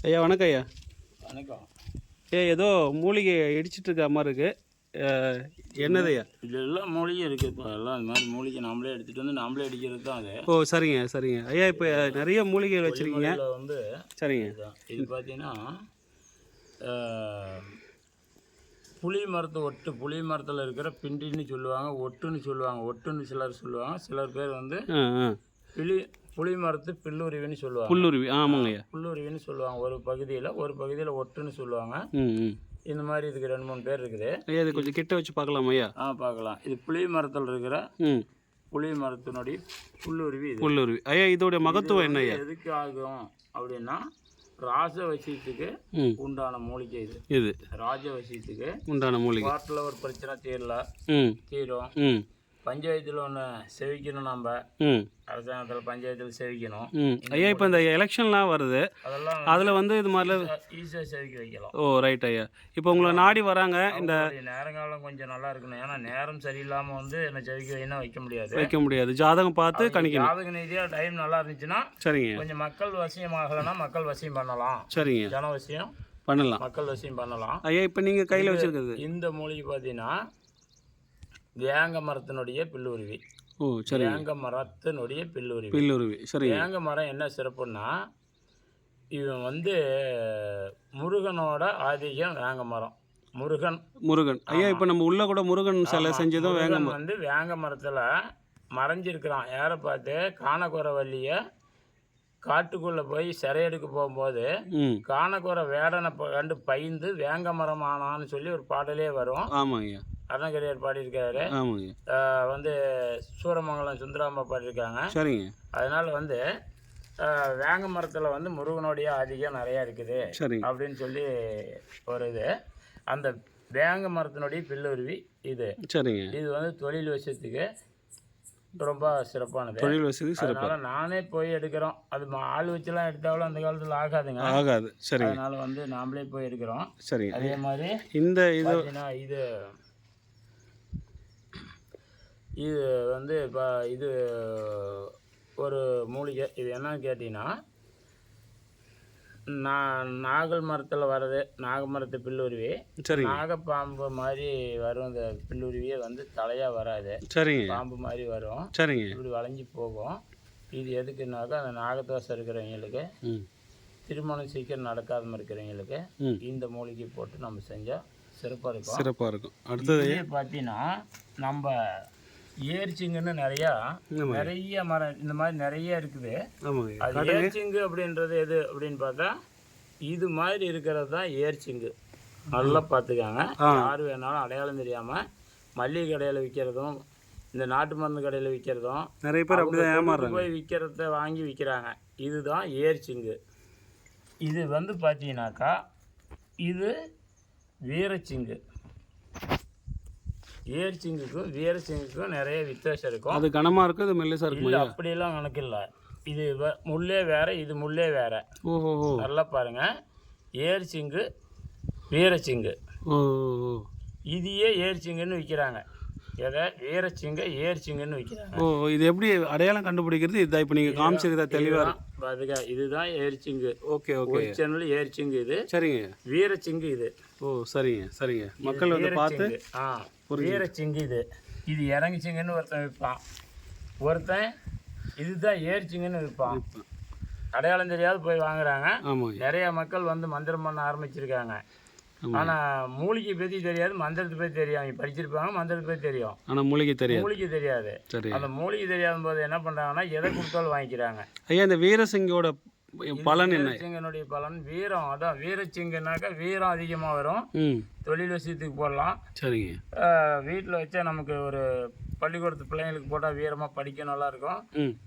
ஐயா வணக்கம் ஐயா. வணக்கம். ஏதோ மூலிகை இடிச்சிட்டு இருக்க மாதிரி இருக்கு, என்னது ஐயா? இதெல்லாம் மூலிகை இருக்குது. இப்போ எல்லாம் இந்த மாதிரி மூலிகை நாமளே எடுத்துகிட்டு வந்து நாமளே அடிக்கிறது தான் அது. ஓ சரிங்க சரிங்க ஐயா. இப்போ நிறைய மூலிகைகள் வச்சுருக்கீங்க. வந்து சரிங்க. இது பார்த்தீங்கன்னா புளி மரத்து ஒட்டு, புளி மரத்தில் இருக்கிற பிண்டின்னு சொல்லுவாங்க, ஒட்டுன்னு சொல்லுவாங்க. ஒட்டுன்னு சிலர் சொல்லுவாங்க, சிலர் பேர் வந்து புளி மரத்து பில்லுருவின்னு சொல்லுவாங்க. புல்லுருவி, ஆமாங்க ஐயா, புல்லுருவின்னு சொல்லுவாங்க. ஒரு பகுதியில் ஒட்டுன்னு சொல்லுவாங்க. இந்த மாதிரி இதுக்கு 2-3 பேர் இருக்குது. ஐயா இது கொஞ்சம் கிட்ட வச்சு பார்க்கலாமா ஐயா? பார்க்கலாம். இது புளி மரத்தில் இருக்கிற புளி மரத்தினுடைய புல்லுருவி. புல்லுருவி ஐயா, இதோடைய மகத்துவம் என்ன ஐயா? எதுக்கு ஆகும் அப்படின்னா, ராஜவசியத்துக்கு உண்டான மூலிகை இது. இது ராஜவசியத்துக்கு உண்டான மூலிகை. வாட்டில் ஒரு பிரச்சனை தீரும். பஞ்சாயத்தில் ஒன்று செவிக்கணும். நம்ம அரசாங்கத்தில் பஞ்சாயத்தில் செவிக்கணும் ஐயா. இப்போ இந்த எலெக்ஷன்லாம் வருது, அதெல்லாம் அதில் வந்து இது மாதிரிலாம் ஈஸியாக செவிக்க வைக்கலாம். ஓ ரைட் ஐயா. இப்போ உங்களை நாடி வராங்க, இந்த நேரங்காலம் கொஞ்சம் நல்லா இருக்கணும். ஏன்னா நேரம் சரியில்லாமல் வந்து என்ன செவிக்க வைக்க முடியாது. ஜாதகம் பார்த்து கணிக்கணும். ஜாதக ரீதியாக டைம் நல்லா இருந்துச்சுன்னா சரிங்க. கொஞ்சம் மக்கள் வசியம் ஆகலைன்னா மக்கள் வசியம் பண்ணலாம். சரிங்க. ஜனவசியம் பண்ணலாம், மக்கள் வசியம் பண்ணலாம். ஐயா இப்போ நீங்கள் கையில் வச்சுருக்கிறது இந்த மூலிகை பார்த்தீங்கன்னா வேங்க மரத்தினுடைய பில்லுருவி. ஓ சரி. வேங்க மரத்தினுடைய பில்லுருவி. சரி. வேங்க மரம் என்ன சிறப்புன்னா, இவன் வந்து முருகனோட ஆதிக்கம். வேங்க மரம் முருகன் ஐயா. இப்போ நம்ம உள்ள கூட முருகன் சிலை செஞ்சதும் வேங்க வந்து வேங்க மரத்தில் மறைஞ்சிருக்கிறான். யாரை பார்த்து? காணக்குறவல்லியை காட்டுக்குள்ளே போய் சிறையெடுக்க போகும்போது காணக்குற வேடனை கண்டு பயந்து வேங்க மரம் ஆனான்னு சொல்லி ஒரு பாடலே வரும். ஆமாங்க. அருணகிரியார் பாடியிருக்காரு. வந்து சூரமங்கலம் சுந்தராம்பா பாடியிருக்காங்க. சரிங்க. அதனால வந்து வேங்க மரத்தில் வந்து முருகனுடைய ஆதிக்கம் நிறையா இருக்குது அப்படின்னு சொல்லி ஒரு இது. அந்த வேங்க மரத்தினுடைய பில்லுருவி இது. சரிங்க. இது வந்து தொழில் விஷயத்துக்கு ரொம்ப சிறப்பானது. தொழில் வசதி சிறப்பாக நானே போய் எடுக்கிறோம். அது ஆள் வச்சுலாம் எடுத்தாலும் அந்த காலத்தில் ஆகாது. சரி. அதனால வந்து நாமளே போய் எடுக்கிறோம். சரி. அதே மாதிரி இது வந்து இப்போ இது ஒரு மூலிகை. இது என்னன்னு கேட்டிங்கன்னா, நாகல் மரத்தில் வர்றது, நாகமரத்து பில்லுருவி. நாகப்பாம்பு மாதிரி வரும். இந்த பில்லுருவியே வந்து தலையாக வராது. சரிங்க. பாம்பு மாதிரி வரும். சரிங்க. இப்படி வளைஞ்சி போகும். இது எதுக்குன்னாக்கா, அந்த நாகதோஷம் இருக்கிறவங்களுக்கு, திருமணம் சீக்கிரம் நடக்காமல் இருக்கிறவங்களுக்கு இந்த மூலிகை போட்டு நம்ம செஞ்சால் சிறப்பாக இருக்கும். அடுத்தது பார்த்தீங்கன்னா, நம்ம ஏர்ச்சிங்குன்னு நிறைய மரம் இந்த மாதிரி நிறைய இருக்குது. அது ஏர்ச்சிங்கு அப்படின்றது எது அப்படின்னு பார்த்தா, இது மாதிரி இருக்கிறது தான் ஏர்ச்சிங்கு. நல்லா பார்த்துக்காங்க. யார் வேணாலும் அடையாளம் தெரியாமல் மல்லிகை கடையில் விற்கிறதும், இந்த நாட்டு மருந்து கடையில் விற்கிறதும் நிறைய பேர் அப்படிதான் போய் விற்கிறத வாங்கி விற்கிறாங்க. இதுதான் ஏர்ச்சிங்கு. இது வந்து பார்த்தீங்கன்னாக்கா, இது வீரச்சிங்கு. ஏர்ச்சிங்குக்கும் வீரச்சிங்குக்கும் நிறைய வித்தியாசம் இருக்கும். அது கனமாக இருக்கும், இது மெல்லிசாக இருக்கும். இல்லை அப்படியெல்லாம் கணக்கு இல்லை. இது முள்ளே வேறு, இது முள்ளே வேறு. ஓஹோ. நல்லா பாருங்கள். ஏர்ச்சிங்கு வீரச்சிங்கு. இதையே ஏர்ச்சிங்குன்னு விற்கிறாங்க. எதை? ஏர்ச்சிங்குன்னு விற்கிறாங்க. ஓ, இது எப்படி அடையாளம் கண்டுபிடிக்கிறது? இதுதான் இப்போ நீங்கள் காமிச்சிருக்கா தெளிவாக பாருங்க. இதுதான் ஏர்ச்சிங்கு. ஓகே. சேனல் ஏர்ச்சிங்கு இது. சரிங்க. வீரச்சிங்கு இது. ஓ சரிங்க. மக்கள் வந்து பார்த்து வீரச்சிங்கு இது இறங்கிச்சிங்கன்னு ஒருத்தன் விற்பான். ஒருத்தன் இதுதான் ஏர்ச்சிங்குன்னு விற்பான். அடையாளம் தெரியாது போய் வாங்குறாங்க. நிறைய மக்கள் வந்து மந்திரம் பண்ண ஆரம்பிச்சிருக்காங்க. ஆனால் மூலிகை பற்றி தெரியாது, மந்திரத்தை பற்றி தெரியும். அவங்க படிச்சிருப்பாங்க, மந்திரத்தை பற்றி தெரியும். ஆனால் மூலிகை தெரியாது. அந்த மூலிகை தெரியாத போது என்ன பண்ணுறாங்கன்னா, எதை கொடுத்தாலும் வாங்கிக்கிறாங்க. ஐயா, இந்த வீரசிங்கோட பலன் என்ன? வீரசிங்கனுடைய பலன் வீரம். அதான் வீரச்சிங்கனாக்கா வீரம் அதிகமாக வரும். தொழில் விஷயத்துக்கு போடலாம். சரிங்க. வீட்டில் வச்சா நமக்கு ஒரு பள்ளிக்கூடத்து பிள்ளைங்களுக்கு போட்டால் வீரமாக படிக்க நல்லா இருக்கும்.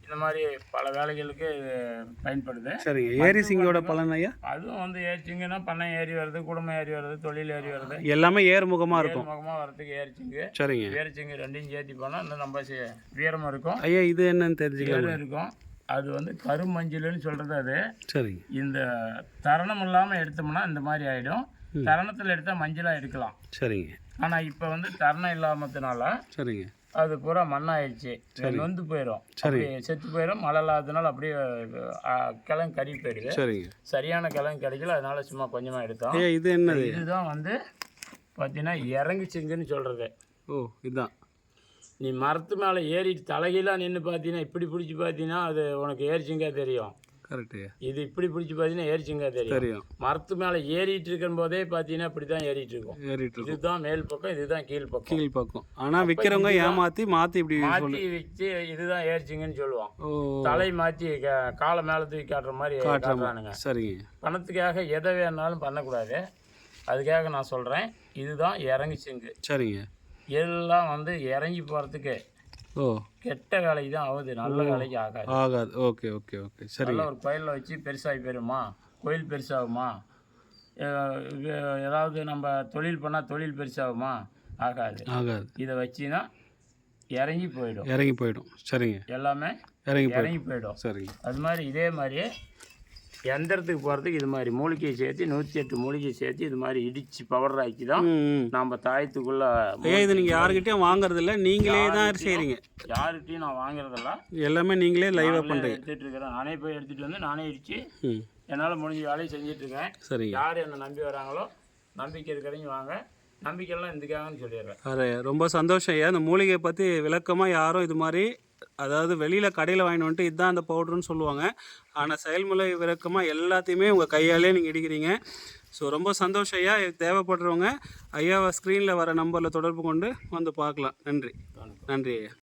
இந்த மாதிரி பல வேலைகளுக்கு பயன்படுது. சரிங்க. ஏரிசிங்கோட பலன் ஐயா? அதுவும் வந்து ஏரிச்சிங்கன்னா பண்ணை ஏறி வருது, குடும்பம் ஏறி வருது, தொழில் ஏறி வருது, எல்லாமே ஏறுமுகமாக இருக்கும். ஏறுமுகமாக வரதுக்கு ஏரிச்சிங்கு. சரிங்க. ஏரிச்சிங்கு ரெண்டையும் சேர்த்தி போனால் இன்னும் நம்ம வீரமாக இருக்கும். ஐயா இது என்னன்னு தெரிஞ்சுக்கலாம் இருக்கும். அது வந்து கருமஞ்சள்னு சொல்கிறது. அது சரிங்க. இந்த தரணம் இல்லாமல் எடுத்தோம்னா இந்த மாதிரி ஆகிடும். தரணத்தில் எடுத்தால் மஞ்சளாக எடுக்கலாம். சரிங்க. ஆனால் இப்போ வந்து தரணம் இல்லாமத்தினால சரிங்க அது பூரா மண்ணாயிடுச்சு, நொந்து போயிடும், செத்து போயிடும். மழை இல்லாததுனால அப்படியே கிழங்கு கறி போயிடுது. சரியான கிழங்கு கிடைக்கல, அதனால சும்மா கொஞ்சமாக எடுத்தோம். இது என்னது? இதுதான் வந்து பார்த்தீங்கன்னா இறங்குச்சிங்குன்னு சொல்கிறது. ஓ, இதுதான். நீ மரத்து மேலே ஏறிட்டு தலைகீழாக நின்று பார்த்தீங்கன்னா இப்படி பிடிச்சி பார்த்தீங்கன்னா அது உனக்கு ஏறிச்சிங்கா தெரியும். கரெக்டு. இது இப்படி பிடிச்சி பார்த்தீங்கன்னா ஏறிச்சிங்கா தெரியும். மரத்து மேலே ஏறிட்டு இருக்கும் போதே பார்த்தீங்கன்னா இப்படி தான் ஏறிட்டு இருக்கும். இதுதான் மேல் பக்கம், இதுதான் கீழ் பக்கம். ஆனால் விற்கிறவங்க ஏமாற்றி மாற்றி இப்படி மாற்றி வச்சு இதுதான் ஏறிச்சிங்கன்னு சொல்லுவான். தலை மாற்றி காலை மேலே தூக்கி காட்டுற மாதிரி காட்டுறானுங்க. சரிங்க. பணத்துக்காக எதை வேணாலும் பண்ணக்கூடாது, அதுக்காக நான் சொல்கிறேன். இதுதான் இறங்குச்சிங்கு. சரிங்க. எல்லாம் வந்து இறங்கி போகிறதுக்கு கெட்ட வேலைக்கு தான் ஆகுது, நல்ல வேலைக்கு ஆகாது. Okay okay okay. சரி. ஒரு கோயிலில் வச்சு பெருசாகி போயிருமா, கோயில் பெருசாகுமா, ஏதாவது நம்ம தொழில் பண்ணால் தொழில் பெருசாகுமா, ஆகாது. இதை வச்சுன்னா இறங்கி போயிடும். சரிங்க. எல்லாமே இறங்கி போயிடும். சரிங்க. அது மாதிரி இதே மாதிரியே எந்திரத்துக்கு போகிறதுக்கு இது மாதிரி மூலிகையை சேர்த்து 108 மூலிகையை சேர்த்து இது மாதிரி இடித்து பவுடர் ஆக்கி தான் நம்ம தாயத்துக்குள்ளே. இது நீங்கள் யாருக்கிட்டையும் வாங்குறது இல்லை, நீங்களே தான் செய்கிறீங்க? யாருக்கிட்டையும் நான் வாங்குறதில்ல, எல்லாமே நீங்களே லைவாக பண்ணுறீங்க. எடுத்துகிட்டு இருக்கிறேன். நானே போய் எடுத்துகிட்டு வந்து நானே இடித்து என்னால் முடிஞ்ச வேலையை செஞ்சிட்ருக்கேன். சரி. யார் என்னை நம்பி வராங்களோ நம்பிக்கை இருக்கிறவங்க வாங்க, நம்பிக்கைலாம் இதுக்காகன்னு சொல்லிடுறேன். அரே, ரொம்ப சந்தோஷம் ஐயா. இந்த மூலிகையை பற்றி விளக்கமாக யாரும் இது மாதிரி, அதாவது வெளியில் கடையில் வாங்கிட்டு வந்துட்டு இதுதான் அந்த பவுடர்னு சொல்லுவாங்க, ஆனால் செயல்முறை விளக்கமாக எல்லாத்தையுமே உங்கள் கையாலே நீங்கள் இடிக்கிறீங்க. ஸோ ரொம்ப சந்தோஷம் ஐயா. தேவைப்படுறவங்க ஐயாவை ஸ்க்ரீனில் வர நம்பரில் தொடர்பு கொண்டு வந்து பார்க்கலாம். நன்றி ஐயா.